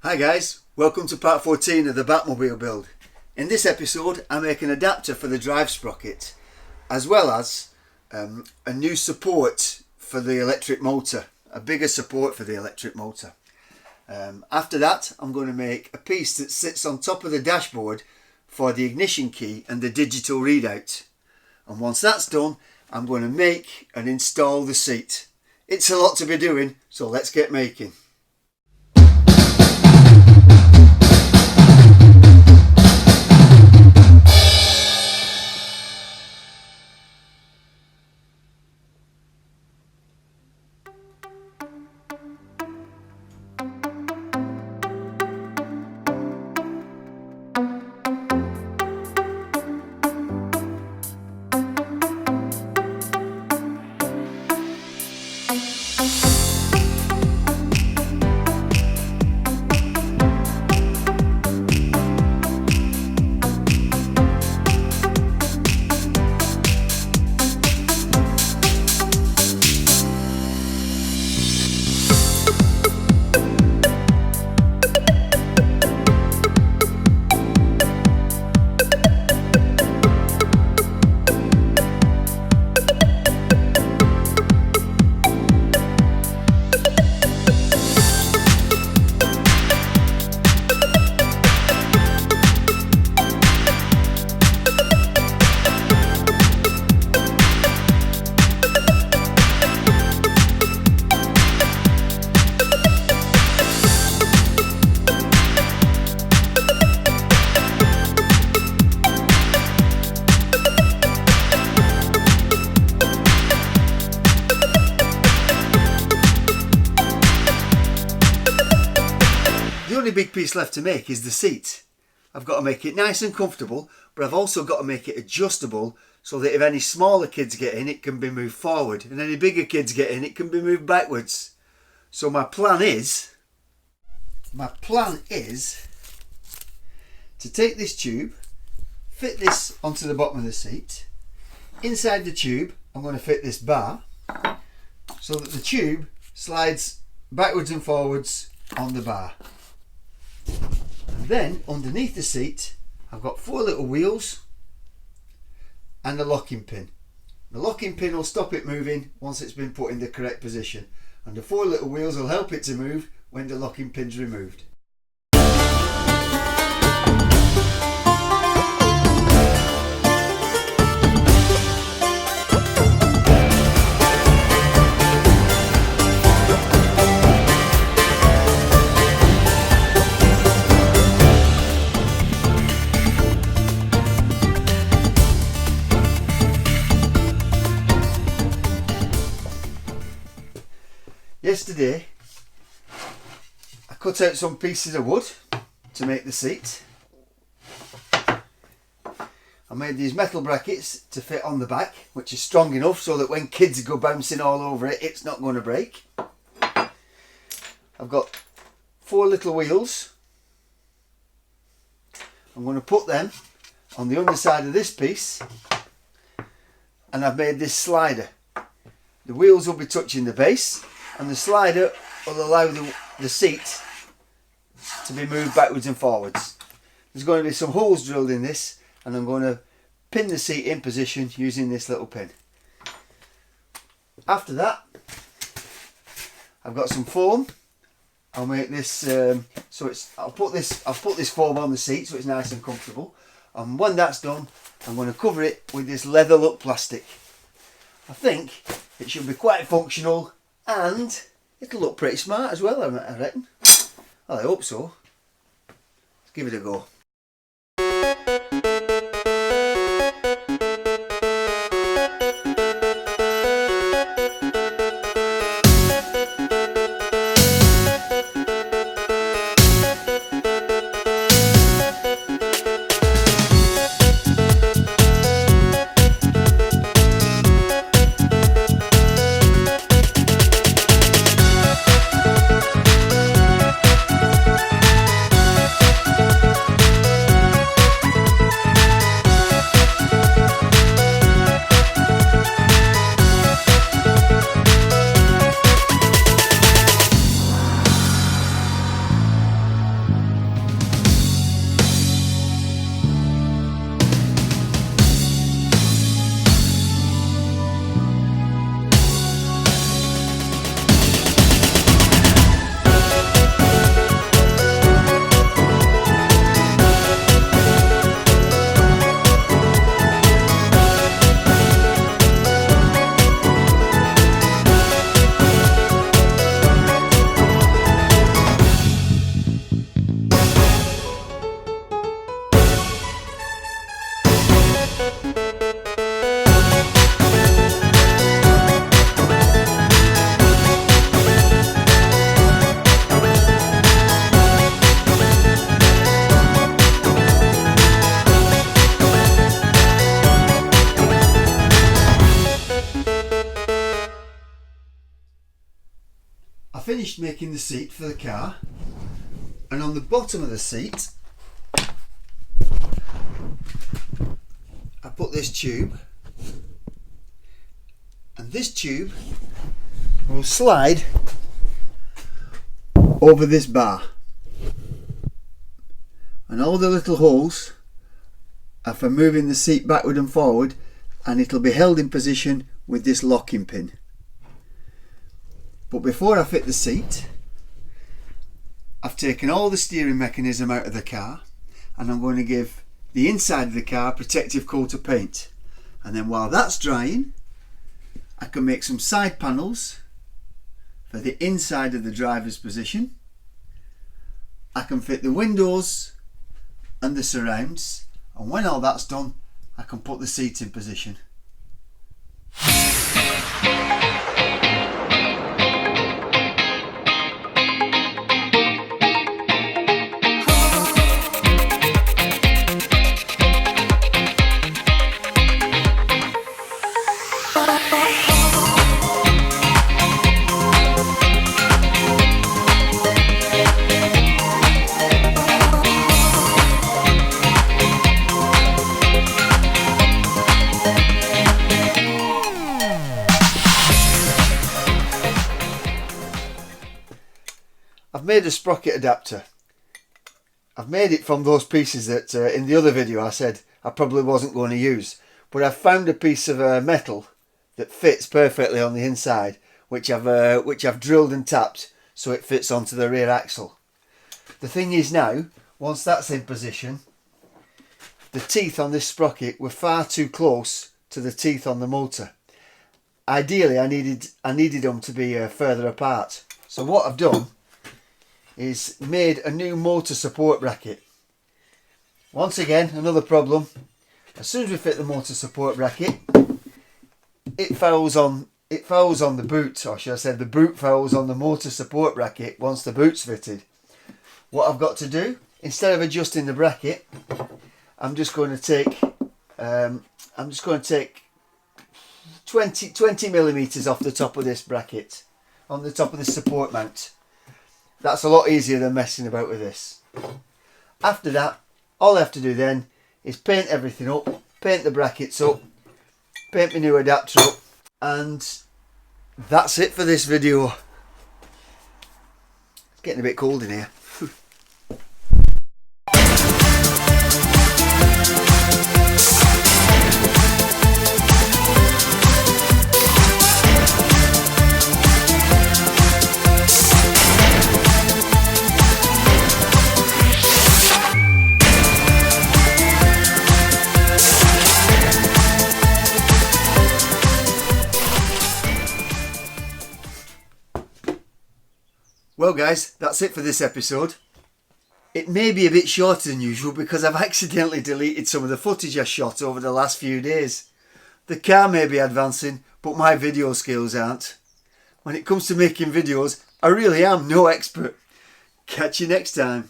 Hi guys, welcome to part 14 of the Batmobile build. In this episode I make an adapter for the drive sprocket as well as a new support for the electric motor, a bigger support for the electric motor. After that I'm going to make a piece that sits on top of the dashboard for the ignition key and the digital readout. And once that's done I'm going to make and install the seat. It's a lot to be doing, so let's get making. The only big piece left to make is the seat. I've got to make it nice and comfortable, but I've also got to make it adjustable so that if any smaller kids get in, it can be moved forward, and any bigger kids get in, it can be moved backwards. So my plan is to take this tube, fit this onto the bottom of the seat. Inside the tube I'm going to fit this bar so that the tube slides backwards and forwards on the bar. And then underneath the seat I've got 4 little wheels and a locking pin. The locking pin will stop it moving once it's been put in the correct position, and the 4 little wheels will help it to move when the locking pin's removed. Yesterday I cut out some pieces of wood to make the seat. I made these metal brackets to fit on the back, which is strong enough so that when kids go bouncing all over it, it's not going to break. I've got 4 little wheels. I'm going to put them on the underside of this piece, and I've made this slider. The wheels will be touching the base, and the slider will allow the seat to be moved backwards and forwards. There's going to be some holes drilled in this, and I'm going to pin the seat in position using this little pin. After that I've got some foam. I'll make this I'll put this foam on the seat so it's nice and comfortable, and when that's done I'm going to cover it with this leather look plastic. I think it should be quite functional, and it'll look pretty smart as well, I reckon. Well, I hope so. Let's give it a go. making the seat for the car, and on the bottom of the seat I put this tube, and this tube will slide over this bar, and all the little holes are for moving the seat backward and forward, and it'll be held in position with this locking pin. But before I fit the seat, I've taken all the steering mechanism out of the car, and I'm going to give the inside of the car protective coat of paint. And then while that's drying, I can make some side panels for the inside of the driver's position. I can fit the windows and the surrounds, and when all that's done, I can put the seat in position. I've made a sprocket adapter. I've made it from those pieces that in the other video I said I probably wasn't going to use, but I've found a piece of metal that fits perfectly on the inside, which I've drilled and tapped so it fits onto the rear axle. The thing is now, once that's in position, the teeth on this sprocket were far too close to the teeth on the motor. Ideally I needed them to be further apart. So what I've done is made a new motor support bracket. Once again, another problem. As soon as we fit the motor support bracket, it fouls on the boot, or should I say the boot fouls on the motor support bracket once the boot's fitted. What I've got to do, instead of adjusting the bracket, I'm just going to take 20 millimeters off the top of this bracket, on the top of this support mount. That's a lot easier than messing about with this. After that, all I have to do then is paint everything up, paint the brackets up, paint my new adapter up, and that's it for this video. It's getting a bit cold in here. Well guys, that's it for this episode. It may be a bit shorter than usual because I've accidentally deleted some of the footage I shot over the last few days. The car may be advancing, but my video skills aren't. When it comes to making videos, I really am no expert. Catch you next time.